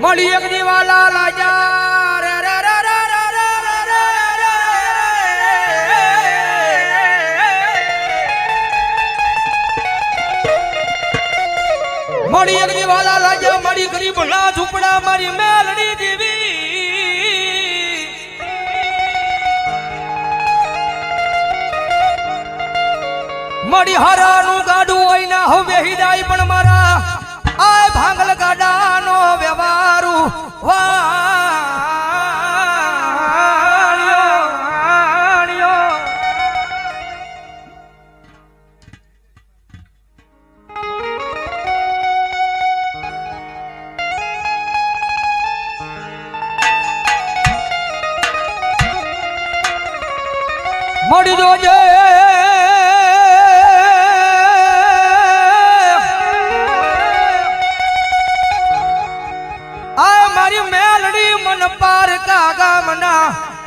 મળી એક દીવાલા લાજા રે રે રે રે રે રે રે મળી એક દીવાલા લાજા મળી ગરીબ ના ઝૂંપડા મારી મેલડી દેવી મળી હરાનું ગાડું હોય ના હવે હિદાય પણ મારા આય ભાંગલ ગાડાનો વ્યવહારુ વાણ્યો મળી જોજે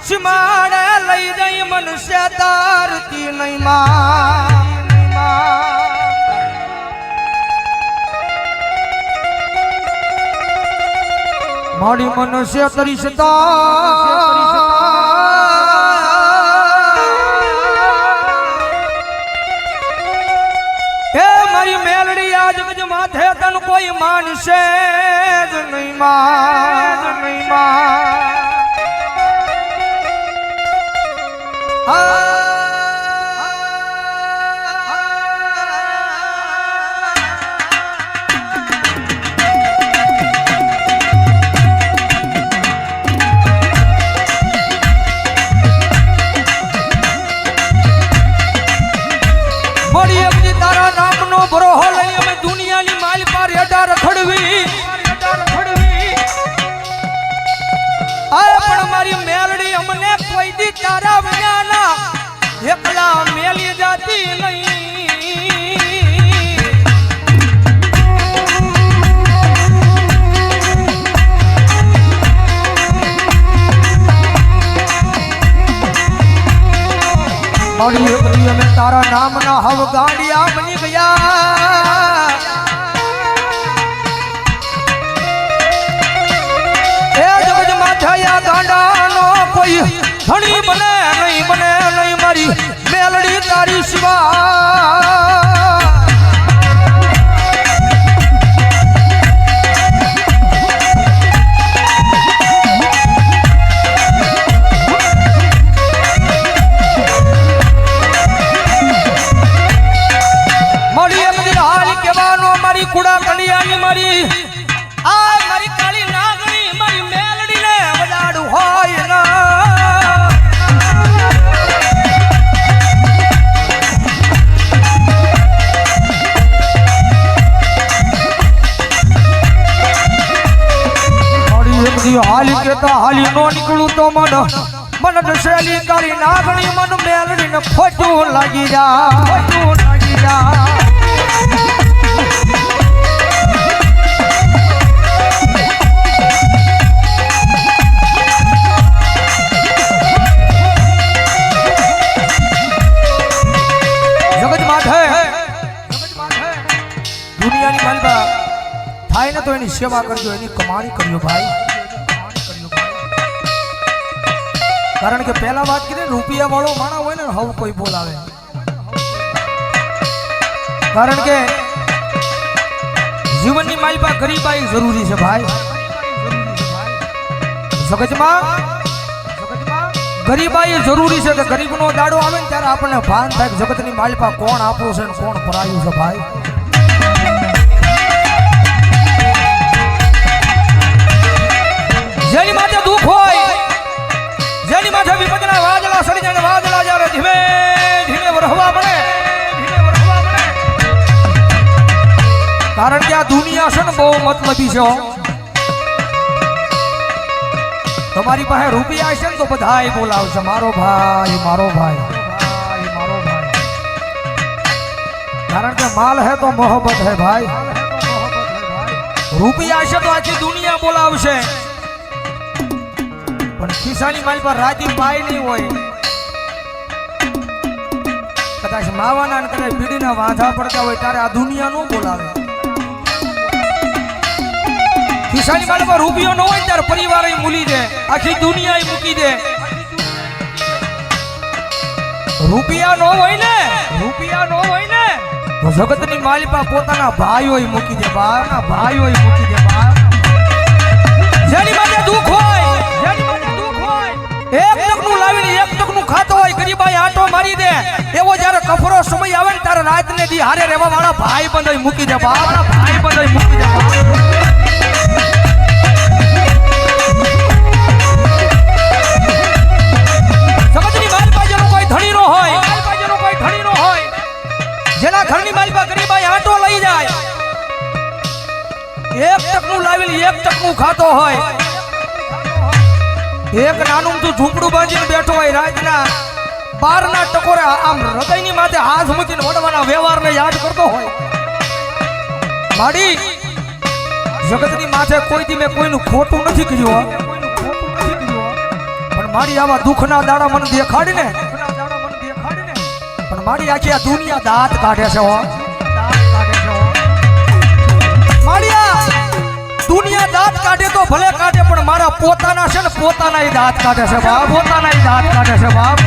सिमाड़े लई जई मनुष्य तारती नहीं माड़ी मनुष्य तरिशता हे मारी मेलड़ी आज गज माथे तन कोई मानसे नहीं तारा नाम नो बरो हो लई मैं दुनिया नी माल पर हेडा रखड़वी आए पण मारी मेलड़ी हमने कोई दी तारा बयाना एकला मेली जाती नहीं मारी प्रिय में तारा नाम ना हव गाड़िया बनी गया ए जगज माथया गांडा नो कोई धनी बने नहीं मारी मेलड़ी तारी शिवा कुड़ा कलियानी मारी आय मारी काली नागनी मारी मेलड़ी ने वडाडू होय ना मारी एक दी हाली केता हाली नो निकलू तो मन दशेली काली नागनी मन मेलड़ी ने खोटू लागी जा થાય ને તો એની સેવા કરજો એની કમાણી કરજો ભાઈ કારણ કે પહેલા વાત કરી રૂપિયા વાળો માણા હોય ને હવ કોઈ બોલાવે કારણ કે જીવનની માલપા ગરીબાઈ જરૂરી છે ભાઈ જગતમાં ગરીબાઈ જરૂરી છે કે ગરીબનો દાડો આવે ને ત્યારે આપણને ભાન થાય કે જગતની માલપા કોણ આપણું છે ને કોણ પરાયું છે ભાઈ જેની માથે દુઃખ હોય જેની માથે વિપદના વાદળા સડી જાય વાદળા જ્યારે ધીમે ધીમે વરહવા પડે કારણ કે આ દુનિયા છે ને બહુ મતલબી છે તમારી પાસે રૂપિયા હશે ને તો બધાય બોલાવશે મારો ભાઈ કારણ કે માલ હે તો મોહબ્બત હે ભાઈ રૂપિયા હશે તો આખી દુનિયા બોલાવશે પણ ખિસ્સાની માલ પર રાતી પાય નહીં હોય કદાચ માવાના અને કદાચ બીડીના વાંધા પડતા હોય ત્યારે આ દુનિયા નો બોલાવે ખિસ્સાની માલમાં રૂપિયો ન હોય ત્યારે પરિવાર મૂલી દે, આખી દુનિયા મૂકી દે. રૂપિયા નો હોય ને તો જગતની માલિકા પોતાના ભાઈઓય મૂકી દે, ભાઈઓય મૂકી દે. જેની માટે દુઃખ હોય એક ટકનું લાવીને એક ટકનું ખાતો હોય, ગરીબાઈ આટો મારી દે, એવો જ્યારે કફરો સમય આવે ને ત્યારે રાતને દી હારે રહેવા વાળા ભાઈ બંધોય મૂકી દે, ભાઈ બંધોય મૂકી દે. જગતની માલિકા જેનો કોઈ ધણી નો હોય, જેના ઘરની માલિકા ગરીબાઈ આટો લઈ જાય, એક ટકનું લાવીને એક ટકનું ખાતો હોય, એક નાનું તું ઝૂંપડું બાંધીને બેઠો હોય, રાતના 12ના ટકોરે આમ હૃદયની માથે હાથ મૂકીને વડવાના વ્યવહારને યાદ કરતો હોય. માડી જગતની માથે કોઈ દી મેં કોઈનું ખોટું નથી કર્યું, પણ મારી આવા દુઃખના દાડા મને દેખાડીને, પણ મારી આખી આ દુનિયા દાંત કાઢે છે. મારી આ દુનિયા દાંત કાઢે તો ભલે કાઢે, પણ મારા પોતાના છે ને પોતાના દાંત કાઢે છે બાપ, પોતાના દાંત કાઢે છે બાપ.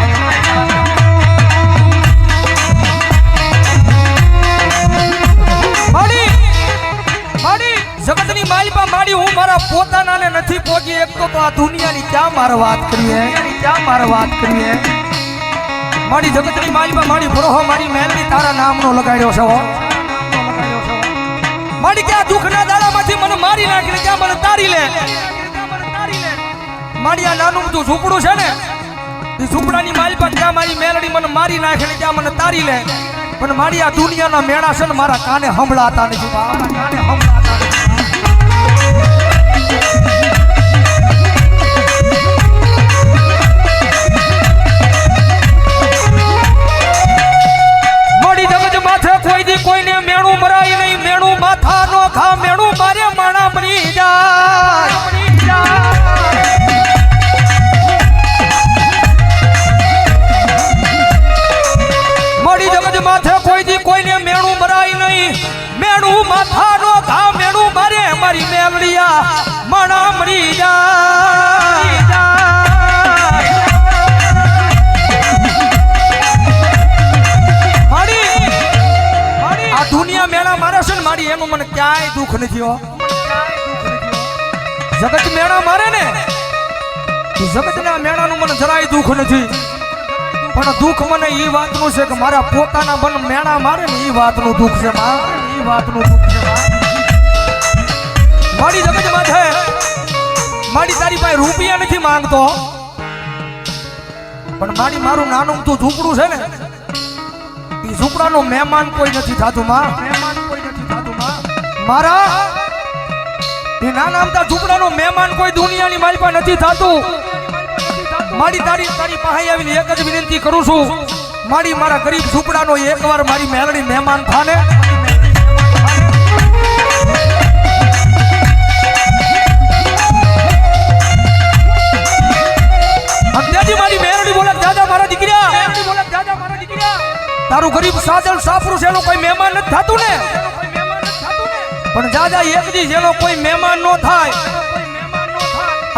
માડી જગતની માલિકા માડી હું મારા પોતાનાને નથી પહોંચી એક તો આ દુનિયાની ક્યાં મારે વાત કરીએ, મારી જગતની માલિકા મારી ભરોહો મારી મહેલની તારા નામનો લગાડ્યો છે. મારી ક્યાં દુઃખના દાડામાંથી મને મારી નાખીને ક્યાં મને તારી લે. મારી આ નાનું તું ઝૂંપડું છે ને, એ ઝૂંપડાની માલિકા ક્યાં મારી મેલડી મને મારી નાખીને ક્યાં મને તારી લે, પણ મારી આ દુનિયાના મેળા છે ને મારા કાને સંભળાતા નથી, મારા કાને સંભળાતા નથી. મારી જગત માથે કોઈ દી કોઈને મેણું મરાય નહીં, મેણું માથા નો ખા, મેણું મારે માણા મરી જાય. મારી જગત માથે કોઈ દી કોઈને મેણું મરાય નહીં, મેણું માથા નો ખા, મેણું મારે મારી મેલડિયા માણા મરી જાય. આ દુનિયા મેળા મારે છે ને મારી, એનું મને ક્યાંય દુઃખ નથી હો. જગત મેળા મારે ને, જગતના મેળાનું મને જરાય દુઃખ નથી, પણ દુઃખ મને એ વાતનું છે કે મારા પોતાના મન મેળા મારે ને એ વાતનું દુઃખ છે, મારી જગત માથે મારી તારી પાસે રૂપિયા નથી માંગતો, પણ મારી મારું નાનું તું ઝૂંપડું છે ને, એ ઝૂંપડાનો મહેમાન કોઈ નથી થતું માં. મારા એ નાના અમથા ઝૂંપડાનો મહેમાન કોઈ દુનિયાની મારી પાસે નથી થતું. મારી તારી પાસે આવીને એક જ વિનંતી કરું છું, મારી મારા ગરીબ ઝૂંપડાનો એકવાર મારી મેલડી મહેમાન થાને. મારી મેલડી બોલે દાદા મારા દીકરા, તારું ગરીબ સાજલ સાપરું છે, એનો કોઈ મહેમાન નથી થતું ને, પણ દાદા એક દી જેનો કોઈ મહેમાન નો થાય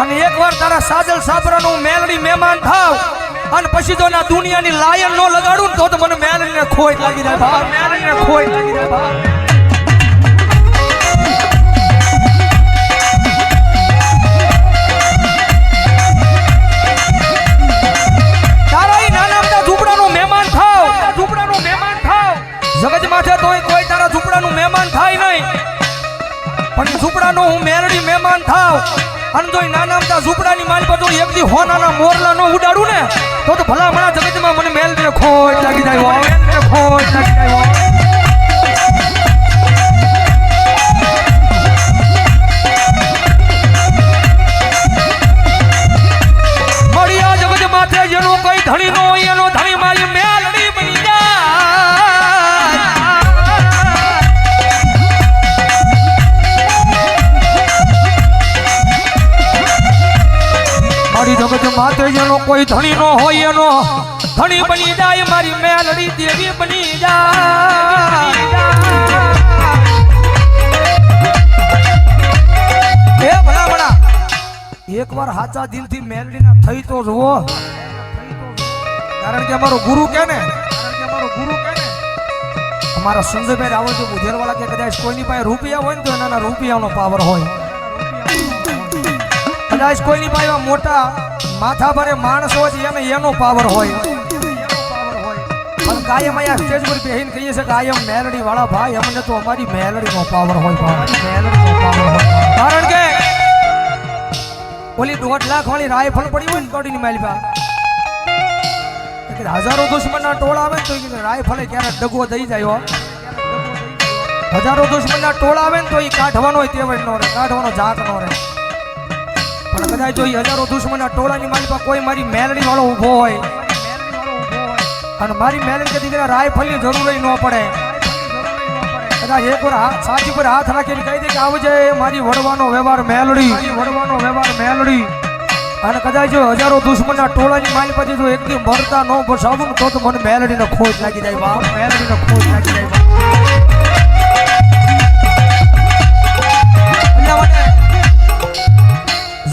અને એકવાર તારા સાજલ સાપરાનું મેલડી મહેમાન થાવ અને પછી તો ના દુનિયાની લાયન નો લગાડું તો મને મેલડીને ખોટ લાગી જાય ભાવ, મેલડીને ખોટ લાગી જાય ભાવ. જગત માથે તોય કોઈ તારા ઝૂંપડાનું મહેમાન થાય નહીં, પણ ઝૂંપડાનો હું મેલડી મહેમાન થાવ અને જો નાના અમથા ઝૂંપડાની માલ પર એક દી હોનાના મોરલા નો ઉડાડું ને તો ભલામણા જગતમાં મને મેલડીને ખોટ લાગી જાય, ખોટ લાગી જાય. મળી આ જગત માથે જેનો કોઈ ધણી નો હોય એનો ધણી મારી મેલડી બની જાય. જગત માથે જેનો કોઈ ધણી નો હોય એનો ધણી બની જાય, મારી મેલડી દેવી બની જાય. એકવાર સાચા દિલથી મેલડીના થઈ તો જુઓ, કારણ કે અમારો ગુરુ કે ને, અમારા સંજયભાઈ રાવળજી બુધેરવાળા કે કદાચ કોઈની પાસે રૂપિયા હોય ને તો એના રૂપિયાનો પાવર હોય, કદાચ કોઈની પાસે મોટા માથા ભરે માણસ હોય એને એનો પાવર હોય, પણ કાયમ અહીંયા સ્ટેજ પર બેહીને કહીએ છે કે કાયમ મેલડી વાળા ભાઈ અમને તો અમારી મેલડીનો પાવર હોય, મેલડીનો પાવર હોય, કારણ કે ઓલી 1.5 લાખ વાળી રાયફળ પડી હોય ને તોડીની મારી પાસે હજારો દુશ્મનના ટોળા આવે તો રાયફળે ક્યારેક ડગવો દઈ જાય, હજારો દુશ્મનના ટોળા આવે ને તો એ કાઢવાનો તેવડ નો રહે, કાઢવાનો જાત નો રહે, પણ કદાચ જો હજારો દુશ્મનના ટોળાની મારી પાસે કોઈ મારી મેલડી વાળો ઊભો હોય અને મારી મેલડી કે દીકરા રાયફળની જરૂર ન પડે, કદાચ એક વાર સાચી પર હાથ રાખીને કહી દે કે આવજે મારી વડવાનો વ્યવહાર મેલડી, વડવાનો વ્યવહાર મેલડી, અને કદાચ જો હજારો દુશ્મનના ટોળાની મારી પાસે જો એકદમ ભરતા ન બસાવું તો મને મેલડીનો ખોજ લાગી જાય, બાપ મેલડીનો ખોજ લાગી જાય,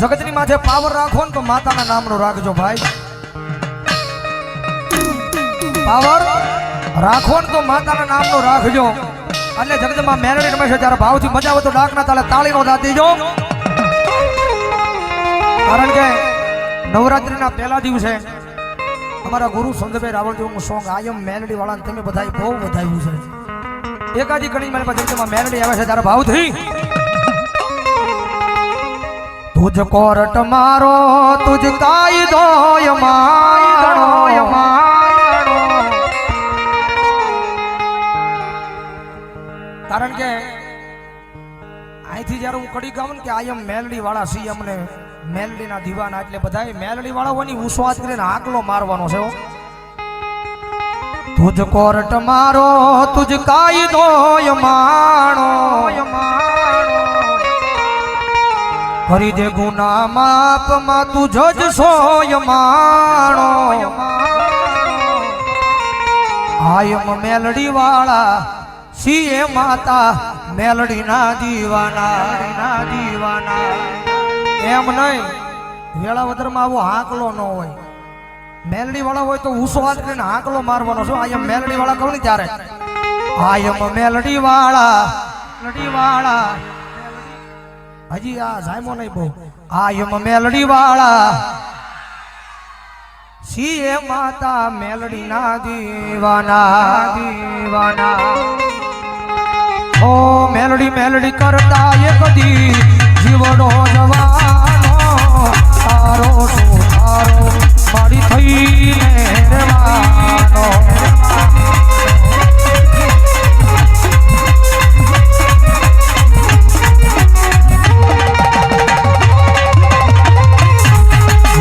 જગતની માથે પાવર રાખો ને તો માતાના નામનો રાખજો ભાઈ, પાવર રાખો ને તો માતાના નામનો રાખજો, અને જગતમાં મેલડી રમે છે ત્યારે ભાવથી મજા આવે તો ડાકના તાલે તાળીનો દાદ દેજો, કારણ કે નવરાત્રીના પહેલા દિવસે અમારા ગુરુ સંજયભાઈ રાવળજીનું સોંગ આયમ મેલડી વાળા તમે બધાય બહુ વધાવ્યું છે, એકાદી કડી મારી પાસે જગતમાં મેલડી આવે છે ત્યારે ભાવથી તુજ કોરટ મારો તુજ કાયદો મારો, કારણ કે અહીંથી જયારે હું કડી ગાઉં ને કે આયમ મેલડી વાળા સી અમને મેલડીના દીવાના, એટલે બધા મેલડી વાળાઓની ઉસ્વાદ કરીને આકલો મારવાનો છે, તુજ કોરટ મારો તુજ કાયદો માણો, કરી દે ગુના માપ માં તું જજ સોય માણો, આયમ મેલડી વાળા સીએ માતા મેલડી ના દીવાના, એમ નહીં વેળાવદર માં આવો હાકલો ન હોય, મેલડી વાળા હોય તો ઉસ્વાદ કરીને હાકલો મારવાનો છો, આયમ મેલડી વાળા કહું ને ત્યારે આયમ મેલડી વાળા હજી આ જાયમો નહીં બહુ, આયમ મેલડી વાળા સીએ માતા મેલડી ના દીવાના, ઓ મેલડી મેલડી કરતા એક દી જીવડો જવાનો, તારો તારો મારી થઈને રહેવાનો,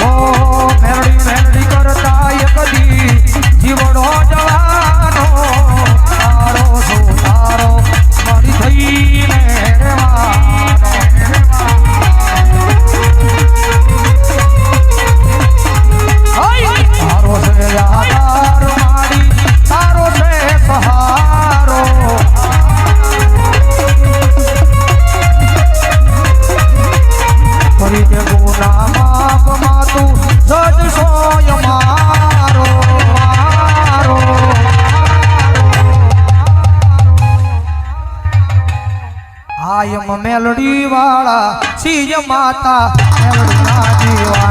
ઓ મેલડી મેલડી કરતા એક દી જીવડો જવાનો, તારો તારો મારી થઈને રહેવાનો, તારો છે આધાર મારી, તારો છે સહારો, કરી દે ગુના માપ માં તું જજ સોય મારો, આયમ મેલડી વાળા સીય માતા મેલડી ના દીવા